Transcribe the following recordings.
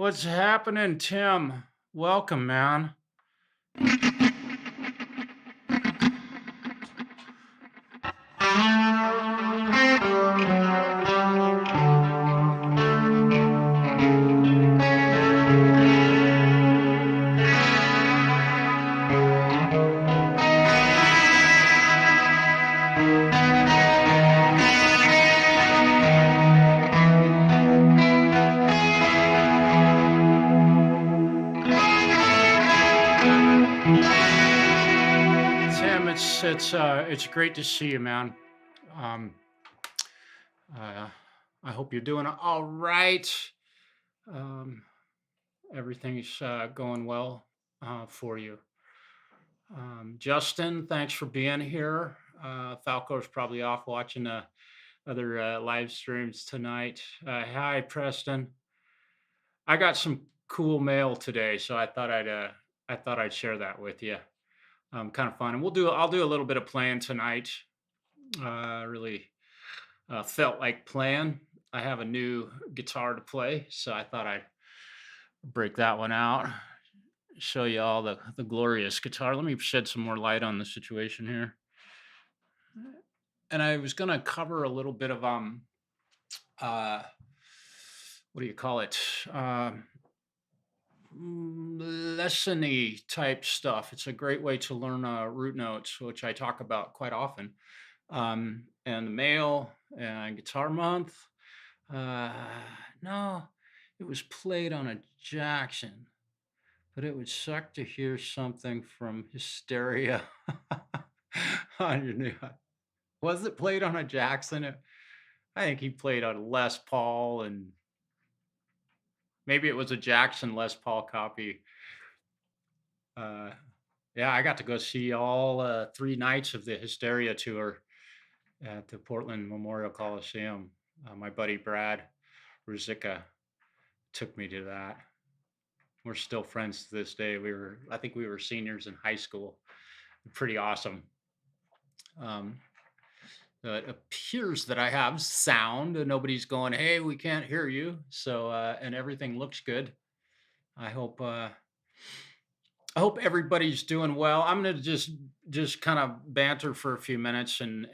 What's happening, Tim? Welcome, man. Tim, it's great to see you, man. Um, uh, I hope you're doing all right. Um, Everything's going well for you. Justin, thanks for being here. Falco's probably off watching other live streams tonight. Hi, Preston. I got some cool mail today, so I thought I'd share that with you. Kind of fun, and I'll do a little bit of playing tonight. Really felt like playing. I have a new guitar to play, so I thought I'd break that one out, show you all the glorious guitar. Let me shed some more light on the situation here. And I was gonna cover a little bit of uh what do you call it? Lessony type stuff. It's a great way to learn root notes, which I talk about quite often. And the mail and guitar month. Uh, no, it was played on a Jackson, but it would suck to hear something from Hysteria on your new. Was it played on a Jackson? I think he played on Les Paul, and maybe it was a Jackson Les Paul copy. Uh, yeah, I got to go see all 3 nights of the Hysteria tour at the Portland Memorial Coliseum. My buddy Brad Ruzicka took me to that. We're still friends to this day. I think we were seniors in high school. Pretty awesome. Um, it appears that I have sound and nobody's going, "Hey, we can't hear you." So, and everything looks good. I hope, uh, I hope everybody's doing well. I'm gonna just kind of banter for a few minutes and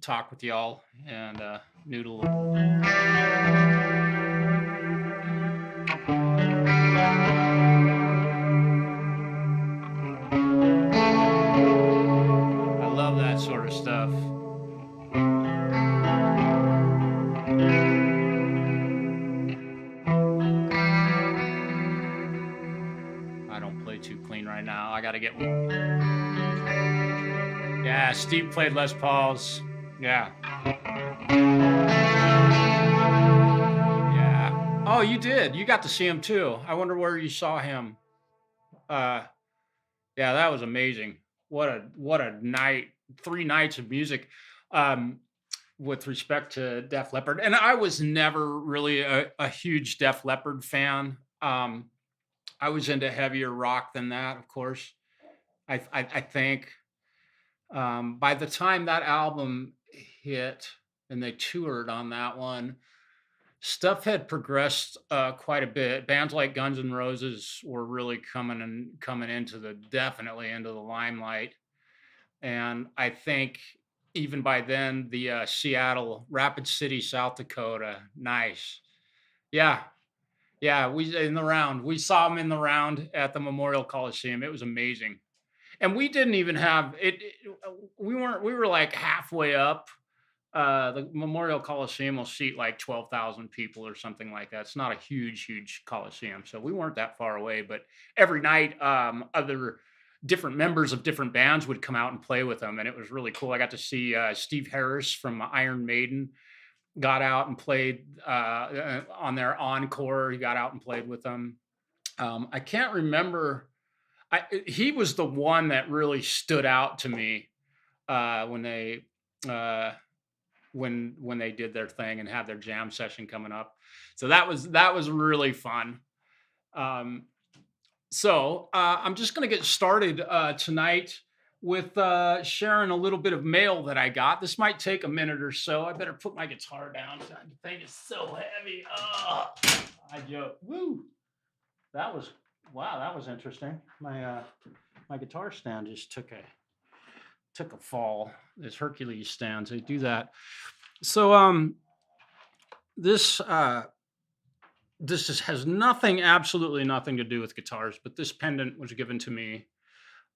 talk with y'all and noodle. I love that sort of stuff. I don't play too clean right now. I got to get. Yeah, Steve played Les Pauls. Yeah. Yeah. Oh, you did. You got to see him too. I wonder where you saw him. Uh, yeah, that was amazing. What a night! 3 nights of music. Um, with respect to Def Leppard, and I was never really a huge Def Leppard fan. I was into heavier rock than that, of course. I think by the time that album hit and they toured on that one, stuff had progressed quite a bit. Bands like Guns N' Roses were really coming into the definitely into the limelight, and I think even by then the Seattle, Rapid City, South Dakota, nice, yeah, yeah. We in the round, we saw them in the round at the Memorial Coliseum. It was amazing, and we didn't even have we weren't. We were like halfway up. The Memorial Coliseum will seat like 12,000 people or something like that. It's not a huge coliseum, so we weren't that far away. But every night, other different members of different bands would come out and play with them, and it was really cool. I got to see Steve Harris from Iron Maiden got out and played on their encore. He got out and played with them. I can't remember. He was the one that really stood out to me when they uh, when they did their thing and had their jam session coming up. So that was really fun. Um, so I'm just going to get started tonight with sharing a little bit of mail that I got. This might take a minute or so. I better put my guitar down. The thing is so heavy. Oh, I joke. Woo! That was wow. That was interesting. My guitar stand just took a fall. This Hercules stands. They do that. So this has nothing, absolutely nothing to do with guitars, but this pendant was given to me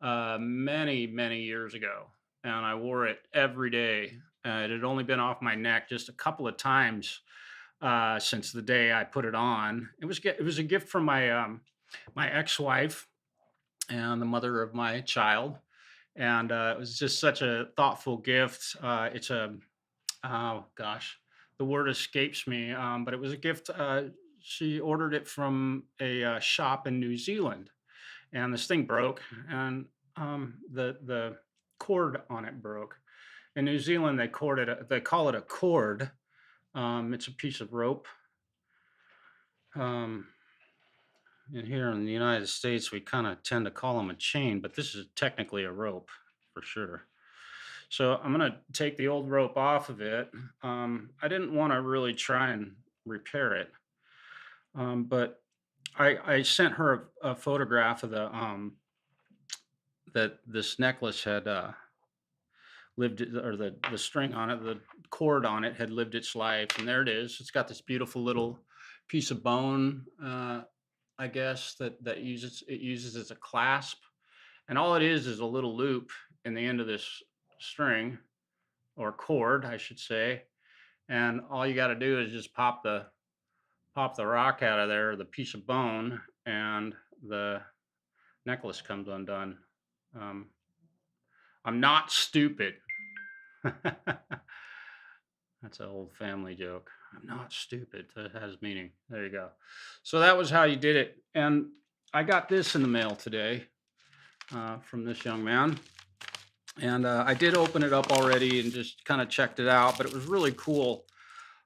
many years ago, and I wore it every day. It had only been off my neck just a couple of times since the day I put it on. It was a gift from my ex-wife and the mother of my child, and it was just such a thoughtful gift. It's a oh gosh, the word escapes me, but it was a gift. She ordered it from a shop in New Zealand, and this thing broke, and the cord on it broke. In New Zealand, they call it a cord. It's a piece of rope. Um, and here in the United States, we kind of tend to call them a chain, but this is technically a rope for sure. So I'm gonna take the old rope off of it. I didn't want to really try and repair it, but I sent her a photograph of the that this necklace had or the string on it, the cord on it had lived its life, and there it is. It's got this beautiful little piece of bone, I guess that uses as a clasp, and all it is a little loop in the end of this string or cord, I should say, and all you got to do is just pop the rock out of there, the piece of bone, and the necklace comes undone. Um, I'm not stupid. That's an old family joke. I'm not stupid. That has meaning. There you go. So that was how you did it. And I got this in the mail today from this young man. And I did open it up already and just kind of checked it out, but it was really cool.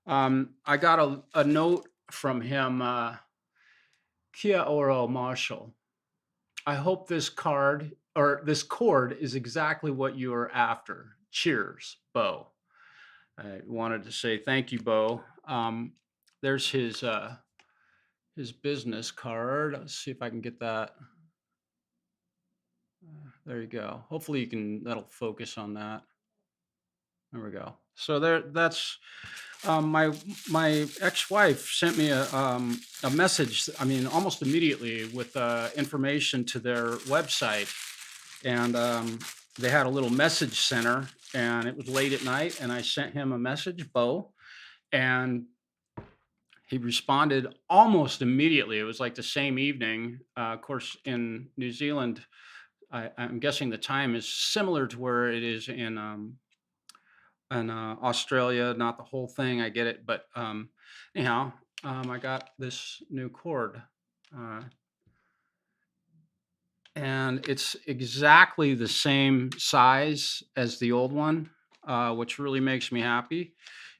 I got a note from him, Kia oro Marshall. I hope this card or this cord is exactly what you are after. Cheers, Bo. I wanted to say thank you, Bo. There's his business card. Let's see if I can get that. There you go. Hopefully you can that'll focus on that. There we go. So that's my ex-wife sent me a message. I mean, almost immediately with information to their website, and they had a little message center, and it was late at night, and I sent him a message, Bo, and he responded almost immediately. It was like the same evening. Of course, in New Zealand, I'm guessing the time is similar to where it is in Australia. Not the whole thing, I get it, but anyhow, I got this new cord, uh, and it's exactly the same size as the old one, which really makes me happy.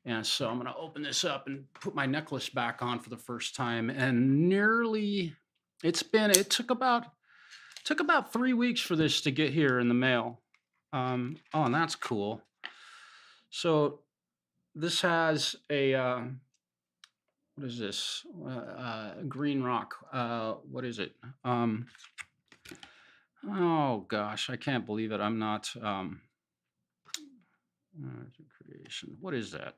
And so I'm going to open this up and put my necklace back on for the first time. And it took about 3 weeks for this to get here in the mail. Oh, and that's cool. So this has a what is this? Green rock. What is it? Oh gosh, I can't believe it. I'm not creation. What is that?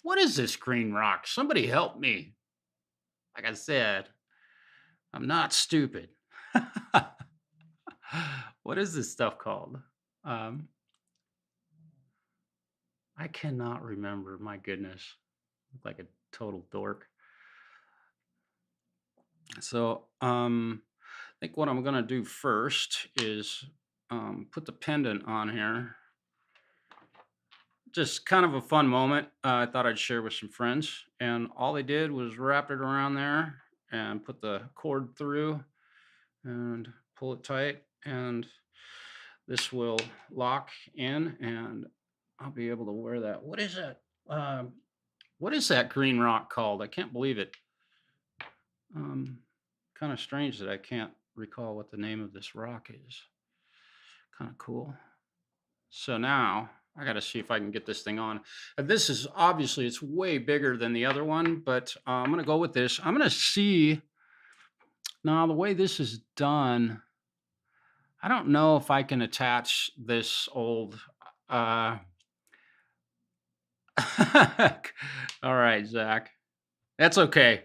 What is this green rock? Somebody help me. Like I said, I'm not stupid. What is this stuff called? Um, I cannot remember. My goodness, look like a total dork. So, I think what I'm gonna do first is put the pendant on here. Just kind of a fun moment. I thought I'd share with some friends, and all they did was wrap it around there and put the cord through and pull it tight, and this will lock in, and I'll be able to wear that. What is that? What is that green rock called? I can't believe it. Kind of strange that I can't recall what the name of this rock is. kind of cool. So now I got to see if I can get this thing on. This is obviously it's way bigger than the other one, but I'm gonna go with this. I'm gonna see now the way this is done. I don't know if I can attach this old. Uh, all right, Zach. That's okay.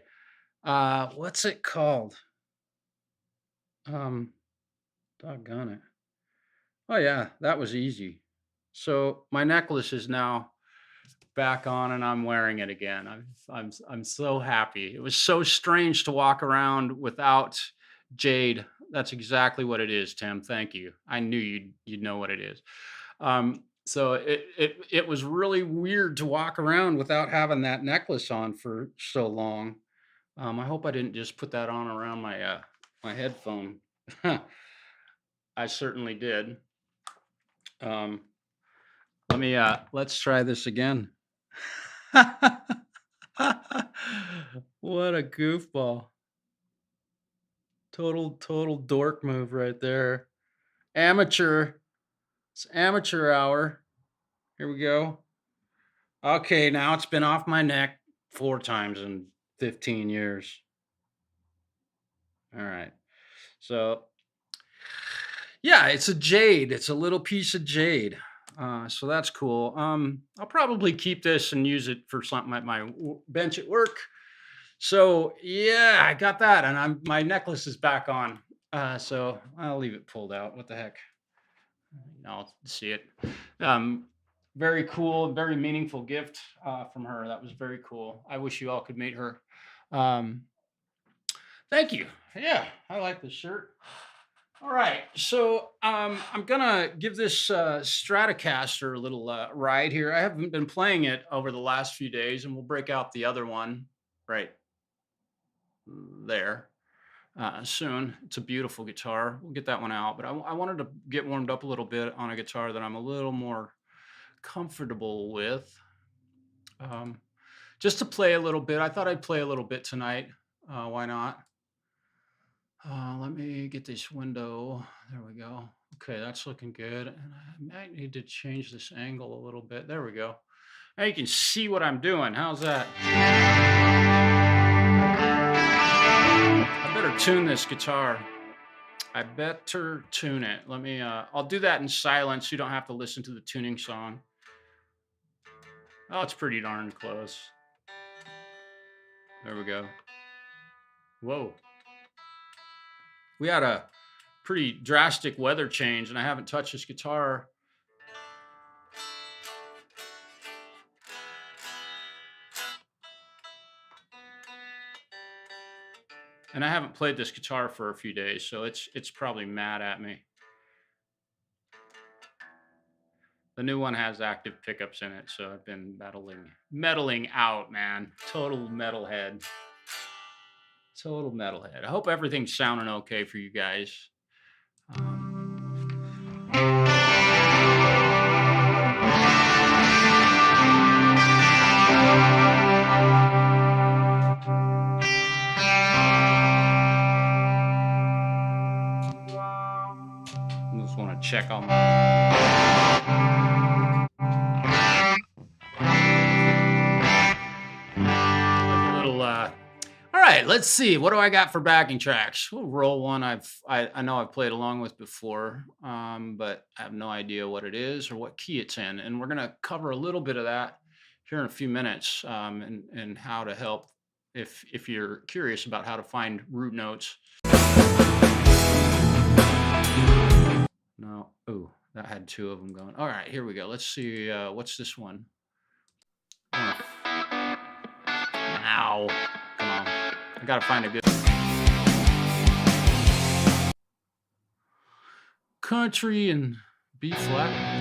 What's it called? Um, Doggone it. Oh yeah, that was easy. So my necklace is now back on and I'm wearing it again. I'm so happy. It was so strange to walk around without jade. That's exactly what it is, Tim. Thank you. I knew you'd know what it is. So it was really weird to walk around without having that necklace on for so long. I hope I didn't just put that on around my headphone. I certainly did. Um, let's try this again. What a goofball. Total dork move right there. Amateur. It's amateur hour. Here we go. Okay, now it's been off my neck 4 times in 15 years. All right. So, yeah, it's a jade. It's a little piece of jade. So that's cool. I'll probably keep this and use it for something at my bench at work. So yeah, I got that, and my necklace is back on. So I'll leave it pulled out. What the heck? I'll see it. Very cool, very meaningful gift from her. That was very cool. I wish you all could meet her. Thank you. Yeah, I like this shirt. All right, so I'm gonna give this Stratocaster a little ride here. I haven't been playing it over the last few days, and we'll break out the other one right there soon. It's a beautiful guitar. We'll get that one out, but I wanted to get warmed up a little bit on a guitar that I'm a little more comfortable with. Just to play a little bit. I thought I'd play a little bit tonight. Why not? Let me get this window. There we go. Okay, that's looking good. And I might need to change this angle a little bit. There we go. Now you can see what I'm doing. How's that? I better tune this guitar. I better tune it. Let me, I'll do that in silence. You don't have to listen to the tuning song. Oh, it's pretty darn close. There we go. Whoa. We had a pretty drastic weather change, and I haven't touched this guitar. And I haven't played this guitar for a few days, so it's probably mad at me. The new one has active pickups in it, so I've been meddling out, man. Total metalhead. Total metalhead. I hope everything's sounding okay for you guys. I just want to check on all right, let's see. What do I got for backing tracks? We'll roll one I know I've played along with before, but I have no idea what it is or what key it's in. And we're going to cover a little bit of that here in a few minutes, and how to help if you're curious about how to find root notes. No. Oh, that had 2 of them going. All right, here we go. Let's see. What's this one? Ow. Come on. I gotta find a good country and B flat.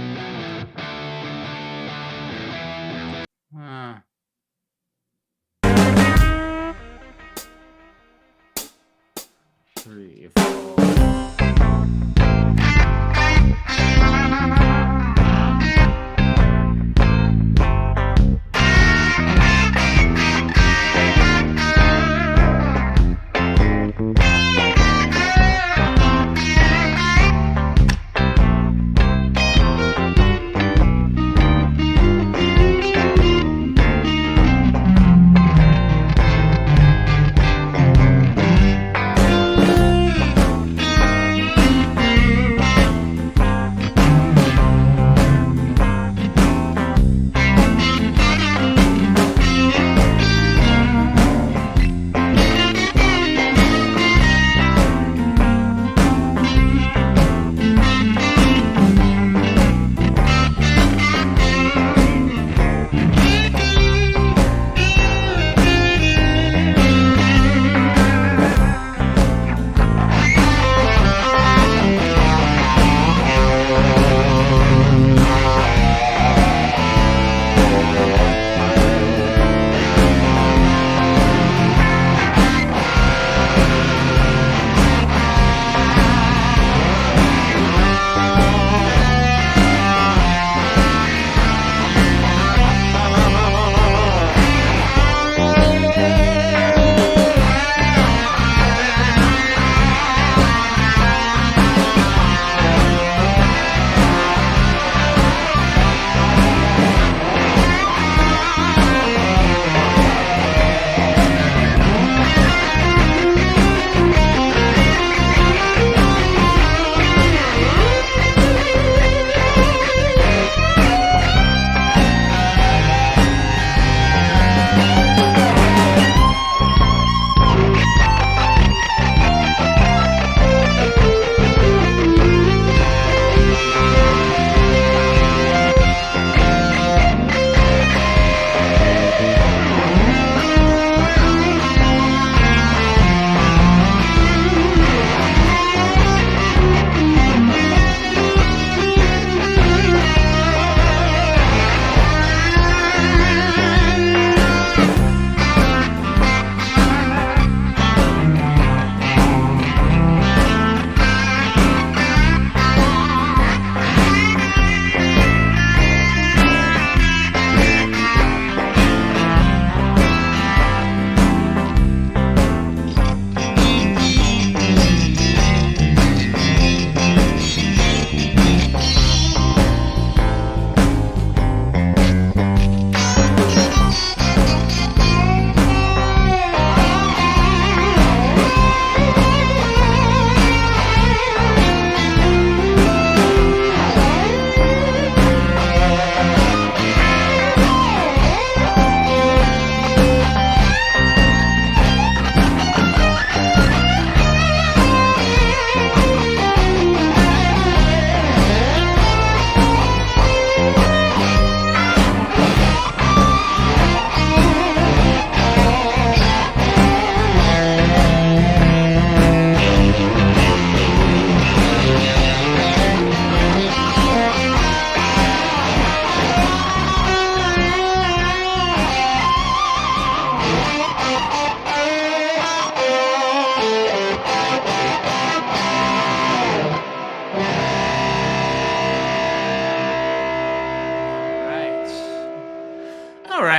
3, 4.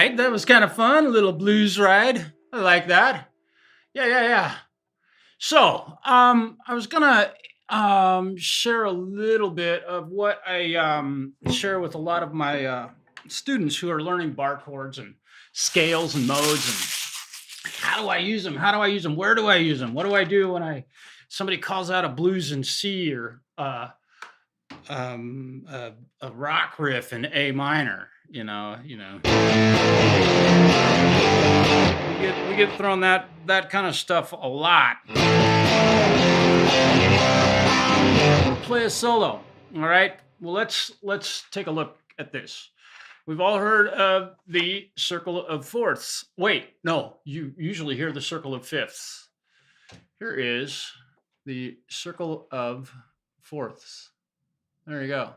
right. That was kind of fun. A little blues ride. I like that. Yeah, yeah, yeah. So, I was gonna share a little bit of what I share with a lot of my students who are learning bar chords and scales and modes and how do I use them? How do I use them? Where do I use them? What do I do when somebody calls out a blues in C or a rock riff in A minor? We get thrown that kind of stuff a lot. Play a solo. All right. Well, let's take a look at this. We've all heard of the circle of fourths. Wait, no, you usually hear the circle of fifths. Here is the circle of fourths. There you go.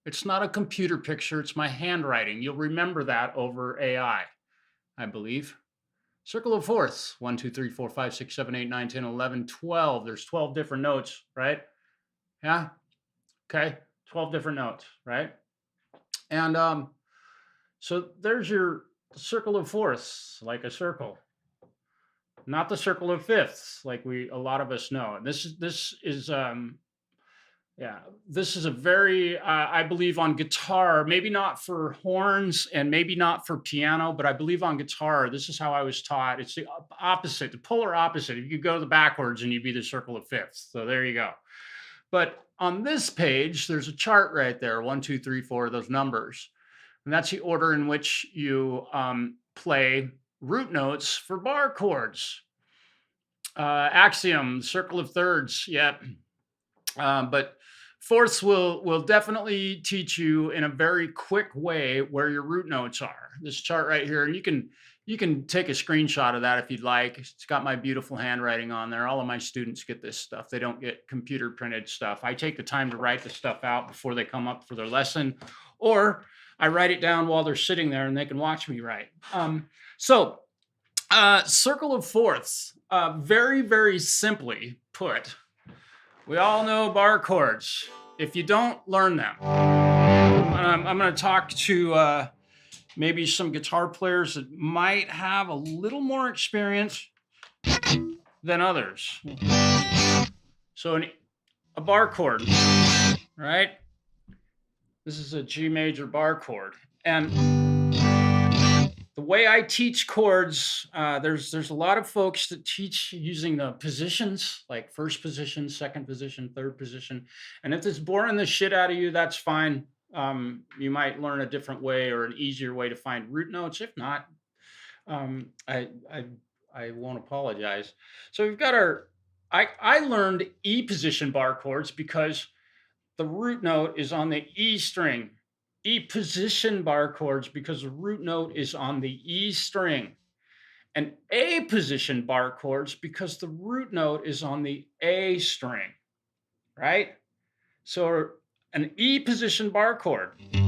It's not a computer picture, it's my handwriting. You'll remember that over AI, I believe. Circle of fourths. 1, 2, 3, 4, 5, 6, 7, 8, 9, 10, 11, 12. There's 12 different notes, right? Yeah. Okay. 12 different notes, right? And so there's your circle of fourths, like a circle. Not the circle of fifths, like a lot of us know. And this is yeah, this is a very, I believe on guitar, maybe not for horns and maybe not for piano, but I believe on guitar, this is how I was taught. It's the opposite, the polar opposite. If you could go the backwards and you'd be the circle of fifths. So there you go. But on this page, there's a chart right there, 1, 2, 3, 4, those numbers. And that's the order in which you play root notes for bar chords. Axiom, circle of thirds, yeah. But fourths will definitely teach you in a very quick way where your root notes are. This chart right here, and you can take a screenshot of that if you'd like. It's got my beautiful handwriting on there. All of my students get this stuff. They don't get computer printed stuff. I take the time to write the stuff out before they come up for their lesson, or I write it down while they're sitting there and they can watch me write. Circle of fourths, very, very simply put, we all know bar chords. If you don't, learn them. I'm going to talk to maybe some guitar players that might have a little more experience than others. So a bar chord, right? This is a G major bar chord. And the way I teach chords, there's a lot of folks that teach using the positions, like first position, second position, third position. And if it's boring the shit out of you, that's fine. You might learn a different way or an easier way to find root notes. If not, I won't apologize. So we've got I learned E position bar chords because the root note is on the E string. E position bar chords because the root note is on the E string. And A position bar chords because the root note is on the A string, right? So an E position bar chord. The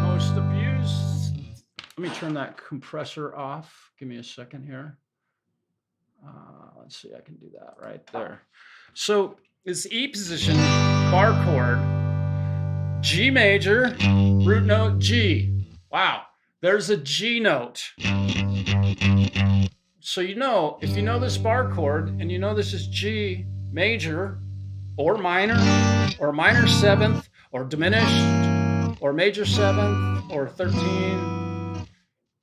most abused. Let me turn that compressor off. Give me a second here. Let's see, I can do that right there. So this E position bar chord, G major, root note G. Wow, there's a G note. So if you know this bar chord and you know this is G major or minor seventh or diminished or major seventh or 13,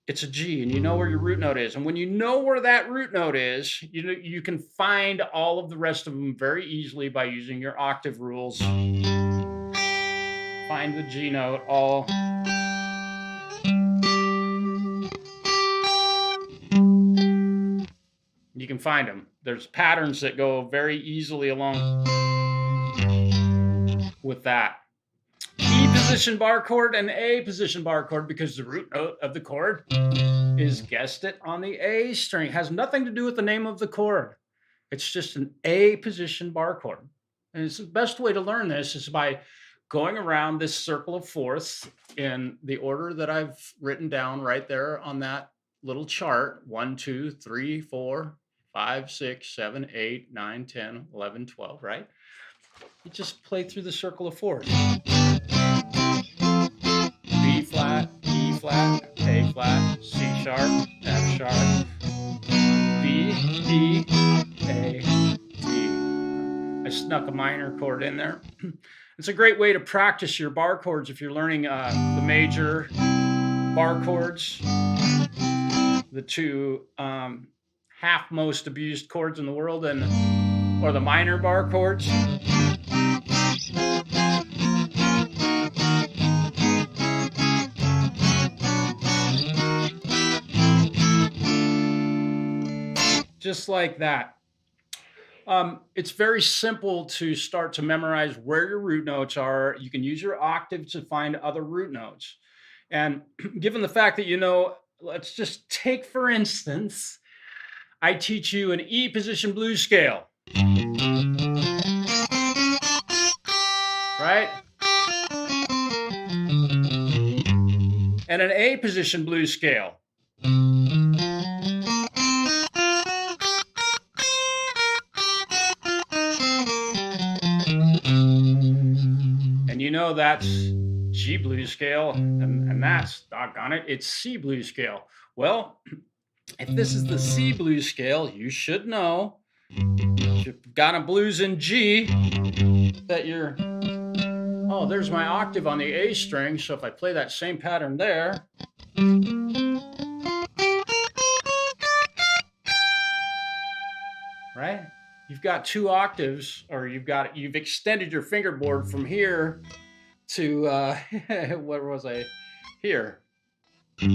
it's a G, and you know where your root note is. And when you know where that root note is, you can find all of the rest of them very easily by using your octave rules. Find the G note all. You can find them. There's patterns that go very easily along with that. E position bar chord and A position bar chord because the root note of the chord is, guessed it, on the A string. It has nothing to do with the name of the chord. It's just an A position bar chord. And it's the best way to learn this is by going around this circle of fourths in the order that I've written down right there on that little chart. 1, 2, 3, 4, 5, 6, 7, 8, 9, 10, 11, 12, right? You just play through the circle of fourths. B flat, E flat, flat, C sharp, F sharp, B, D, A, D. I snuck a minor chord in there. It's a great way to practice your bar chords if you're learning the major bar chords, the two half most abused chords in the world, or the minor bar chords. Just like that. It's very simple to start to memorize where your root notes are. You can use your octave to find other root notes. And given the fact that, let's just take, for instance, I teach you an E position blues scale. Right? And an A position blues scale. And that's G blues scale, and that's, doggone it, it's C blues scale. Well, if this is the C blues scale, you should know, if you've got a blues in G, that there's my octave on the A string, so if I play that same pattern there, right? You've got two octaves, or you've extended your fingerboard from here to where was I? Here. You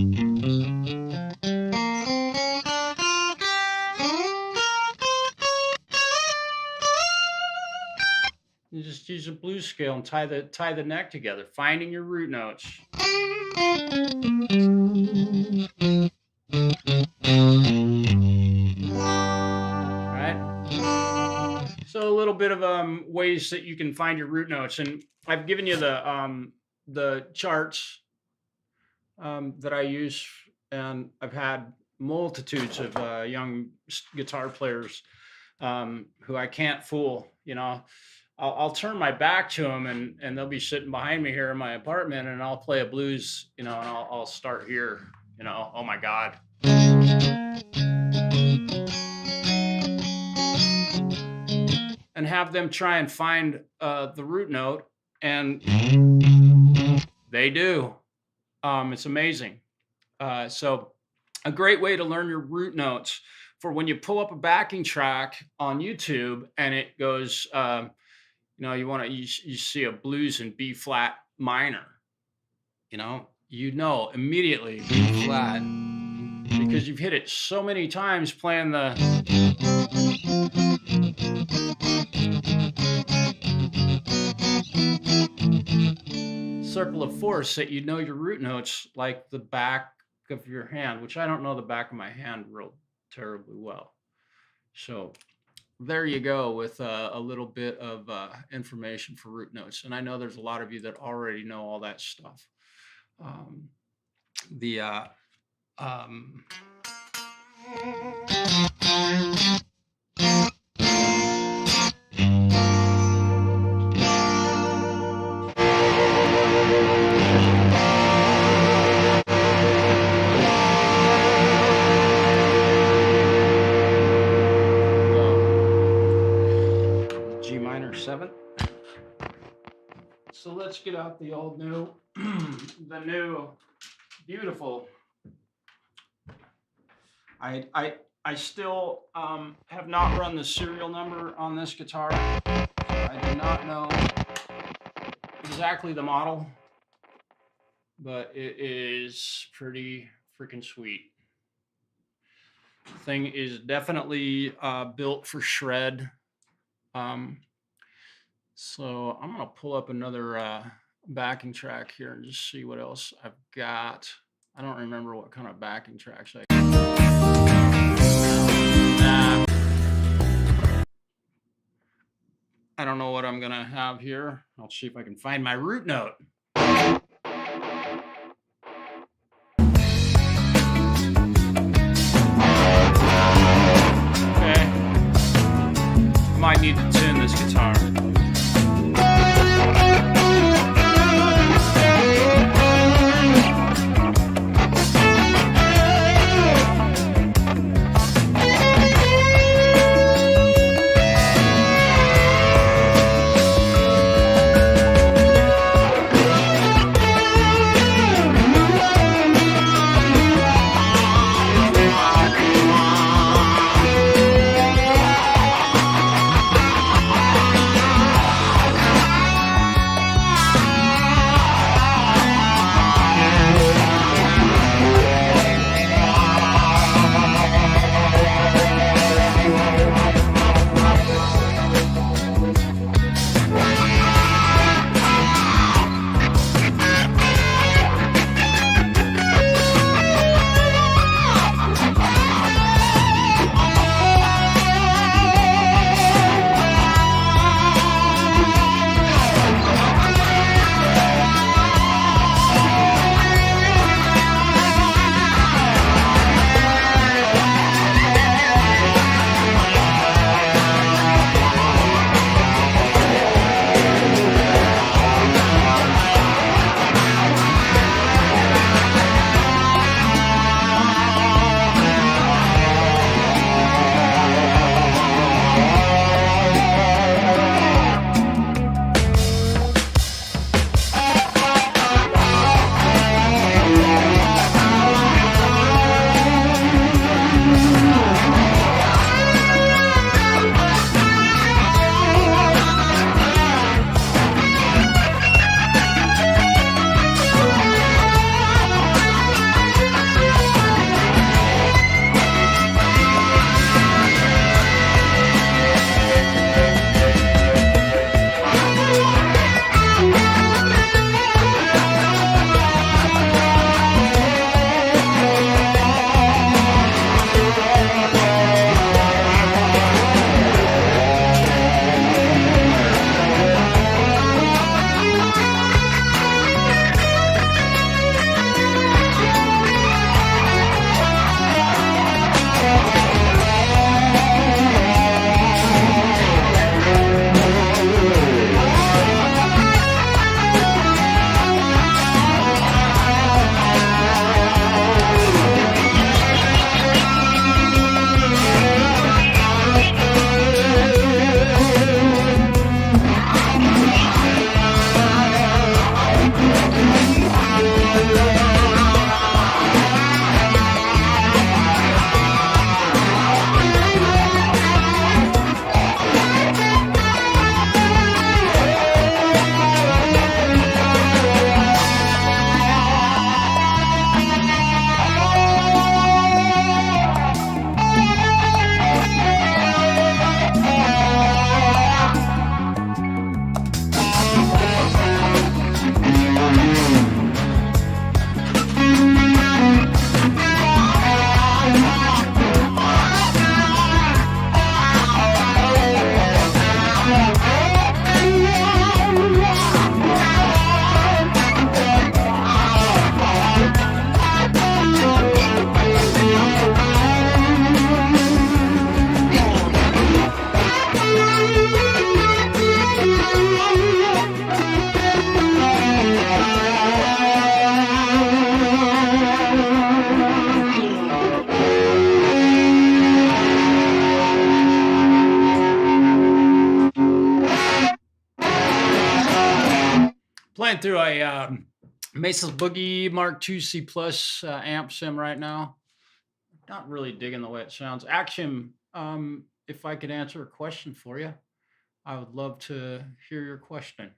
just use a blues scale and tie the neck together, finding your root notes. So a little bit of ways that you can find your root notes, and I've given you the charts that I use, and I've had multitudes of young guitar players who I can't fool. I'll turn my back to them, and they'll be sitting behind me here in my apartment, and I'll play a blues, and I'll start here. Oh my God. And have them try and find the root note, and they do. It's amazing. So a great way to learn your root notes for when you pull up a backing track on YouTube and it goes, you see a blues in B flat minor, immediately B flat, because you've hit it so many times playing the circle of force that your root notes like the back of your hand, which I don't know the back of my hand real terribly well. So there you go with a little bit of information for root notes. And I know there's a lot of you that already know all that stuff. G minor 7. So let's get out the old new, the new beautiful. I still have not run the serial number on this guitar. I do not know exactly the model, but it is pretty freaking sweet. The thing is definitely built for shred. So I'm gonna pull up another backing track here and just see what else I've got. I don't remember what kind of backing tracks I got. I don't know what I'm gonna have here. I'll see if I can find my root note. Okay. Might need to tune this guitar. playing through a Mesa's Boogie Mark II C Plus amp sim right now. Not really digging the way it sounds. Action, if I could answer a question for you, I would love to hear your question.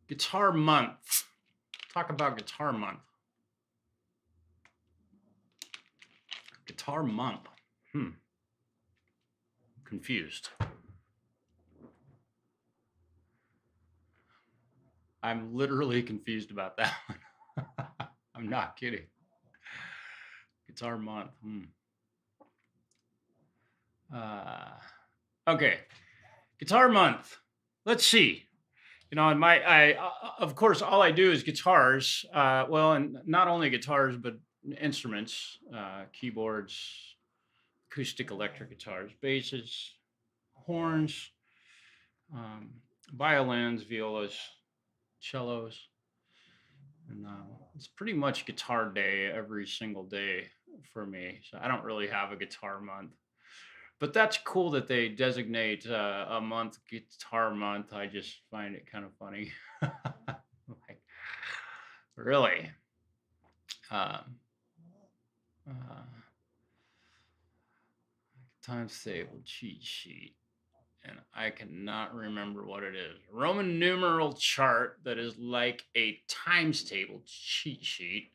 Guitar month. Talk about guitar month. Guitar month. Confused. I'm literally confused about that one. I'm not kidding. Guitar month. Okay. Guitar month. Let's see. You know, in of course, all I do is guitars. Well, and not only guitars, but instruments, keyboards, acoustic electric guitars, basses, horns, violins, violas, cellos. And it's pretty much guitar day every single day for me. So I don't really have a guitar month. But that's cool that they designate a month guitar month. I just find it kind of funny. Like, really? Times table cheat sheet. And I cannot remember what it is. Roman numeral chart that is like a times table cheat sheet.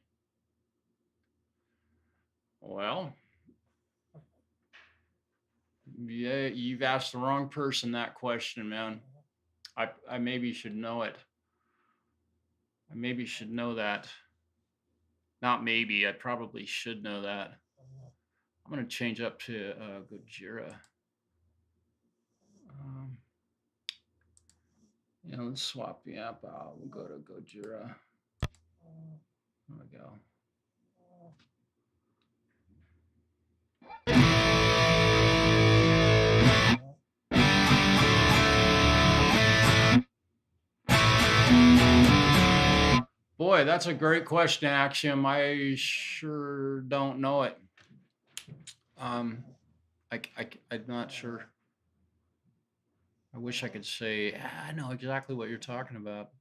Well, yeah, you've asked the wrong person that question, man. I maybe should know it. I maybe should know that. Not maybe, I probably should know that. I'm going to change up to Gojira. Yeah, let's swap the app out. We'll go to Gojira. There we go. Boy, that's a great question, Axiom. I sure don't know it. I'm not sure. I wish I could say, I know exactly what you're talking about.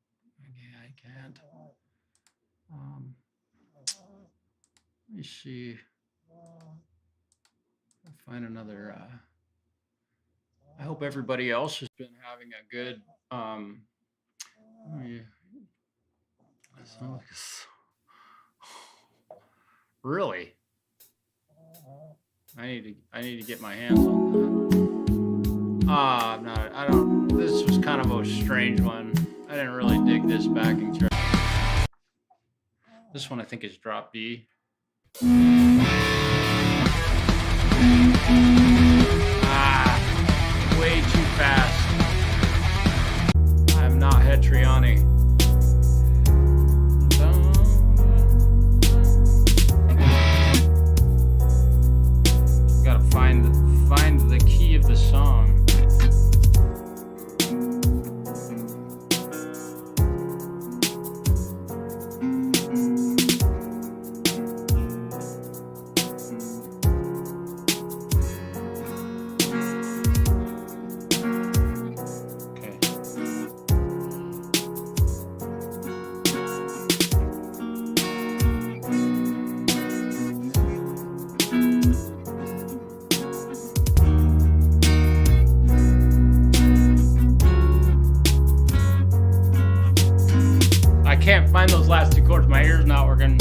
Yeah, I can't. Let me see. I'll find another. I hope everybody else has been having a good. Really? I need to get my hands on that. I don't. This was kind of a strange one. I didn't really dig this backing track. This one I think is drop D. Way too fast. I'm not Hetriani. Gotta find the key of the song. Can't find those last two chords. My ear's not working.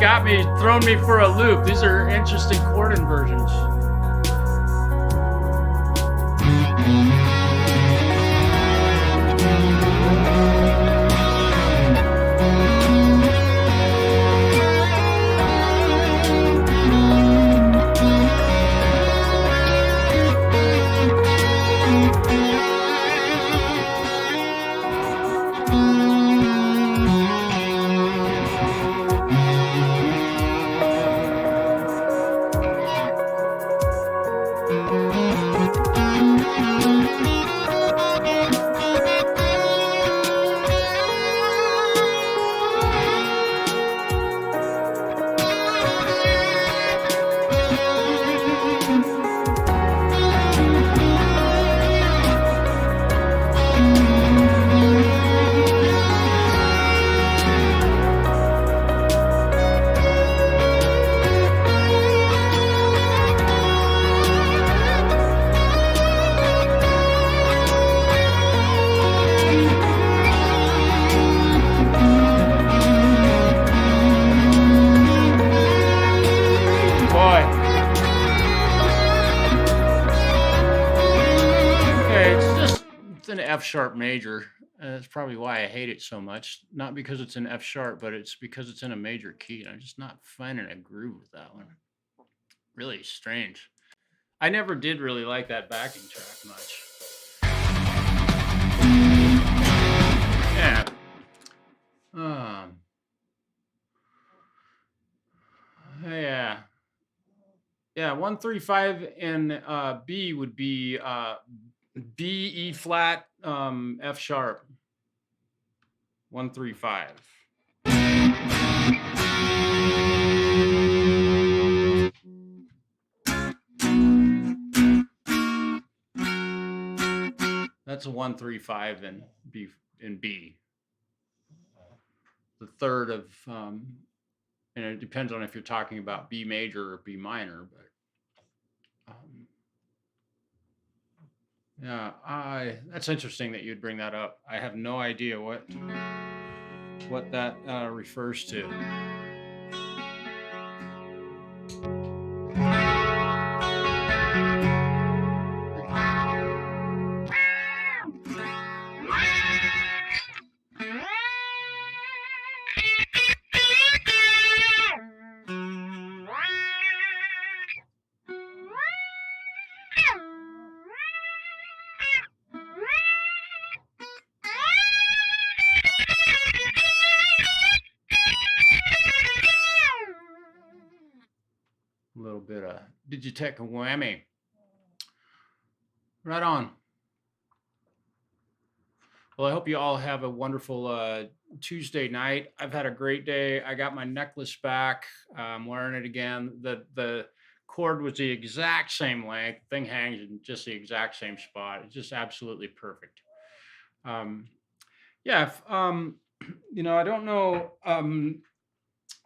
got me, thrown me for a loop. These are interesting chord inversions. Boy. Okay, it's an F sharp major. That's probably why I hate it so much. Not because it's an F sharp, but it's because it's in a major key. And I'm just not finding a groove with that one. Really strange. I never did really like that backing track much. Yeah. Um. Yeah. Yeah. 135 in B would be B E flat F sharp. 135. That's a 135 in B. The third of and it depends on if you're talking about B major or B minor, but yeah, I that's interesting that you'd bring that up. I have no idea what that refers to. A little bit of Digitech whammy. Right on. Well, I hope you all have a wonderful Tuesday night. I've had a great day. I got my necklace back. I'm wearing it again. The cord was the exact same length. Thing hangs in just the exact same spot. It's just absolutely perfect. Um, yeah. I don't know.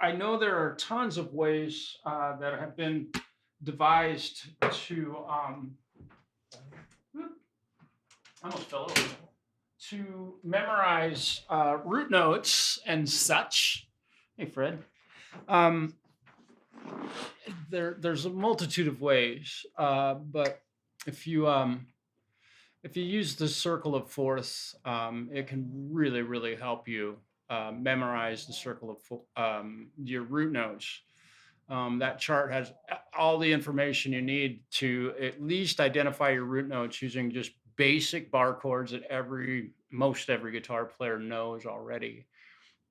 I know there are tons of ways that have been devised to I almost fell over to memorize root notes and such. Hey, Fred. Um, there's a multitude of ways, but if you use the circle of fourths, it can really help you memorize the circle of your root notes. That chart has all the information you need to at least identify your root notes using just basic bar chords that most every guitar player knows already.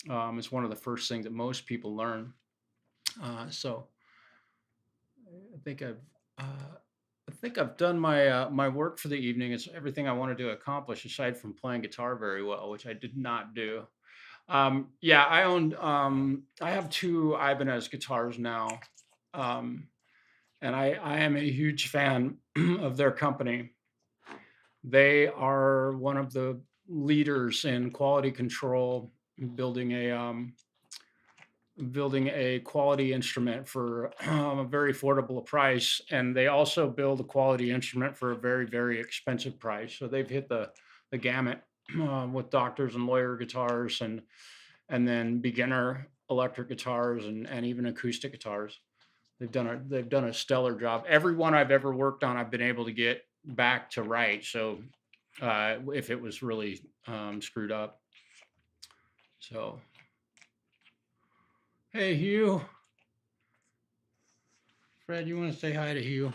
It's one of the first things that most people learn. So I think I've done my work for the evening. It's everything I wanted to accomplish aside from playing guitar very well, which I did not do. Yeah, I have two Ibanez guitars now, and I am a huge fan of their company. They are one of the leaders in quality control, building a quality instrument for a very affordable price, and they also build a quality instrument for a very expensive price. So they've hit the gamut with doctors and lawyer guitars and then beginner electric guitars and even acoustic guitars. They've done a stellar job. Every one I've ever worked on, I've been able to get back to right. So if it was really screwed up. So hey Hugh, Fred, you want to say hi to Hugh?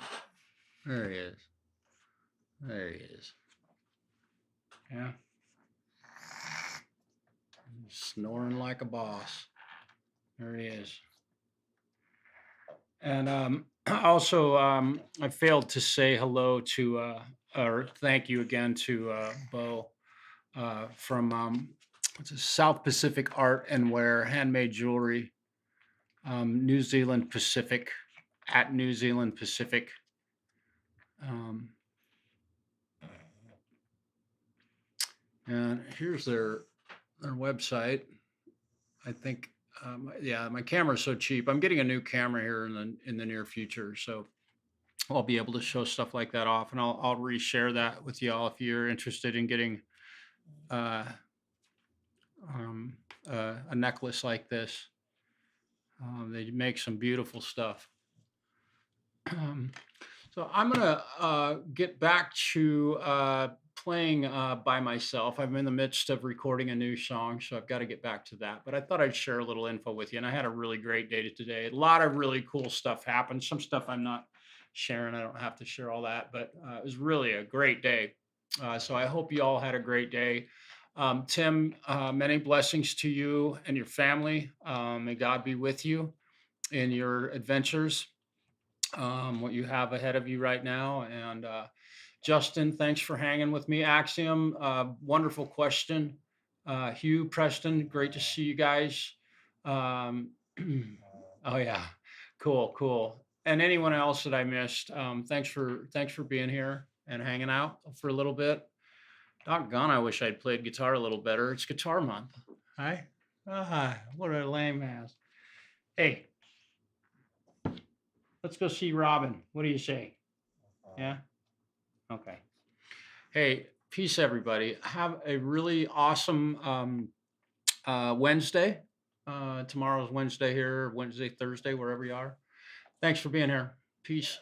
There he is. There he is. Yeah, snoring like a boss. There he is. And also, I failed to say hello to, or thank you again to Bo from what's it, South Pacific Art and Wear Handmade Jewelry, New Zealand Pacific, at New Zealand Pacific. Um, and here's their website. I think, yeah, my camera's so cheap. I'm getting a new camera here in the near future, so I'll be able to show stuff like that off, and I'll reshare that with y'all if you're interested in getting uh, um, a necklace like this. They make some beautiful stuff. Um, so I'm gonna get back to playing by myself. I'm in the midst of recording a new song, so I've got to get back to that. But I thought I'd share a little info with you, and I had a really great day today. A lot of really cool stuff happened. Some stuff I'm not sharing. I don't have to share all that, but it was really a great day. So I hope you all had a great day. Tim, many blessings to you and your family. May God be with you in your adventures, what you have ahead of you right now. And Justin, thanks for hanging with me. Axiom, wonderful question. Hugh, Preston, great to see you guys. Um, oh yeah, cool, cool. And anyone else that I missed, thanks for being here and hanging out for a little bit. Doggone, I wish I'd played guitar a little better. It's guitar month. Hi. What a lame ass. Hey, let's go see Robin. What do you say? Yeah? Okay. Hey, peace, everybody. Have a really awesome Wednesday. Tomorrow's Wednesday here, Wednesday, Thursday, wherever you are. Thanks for being here. Peace.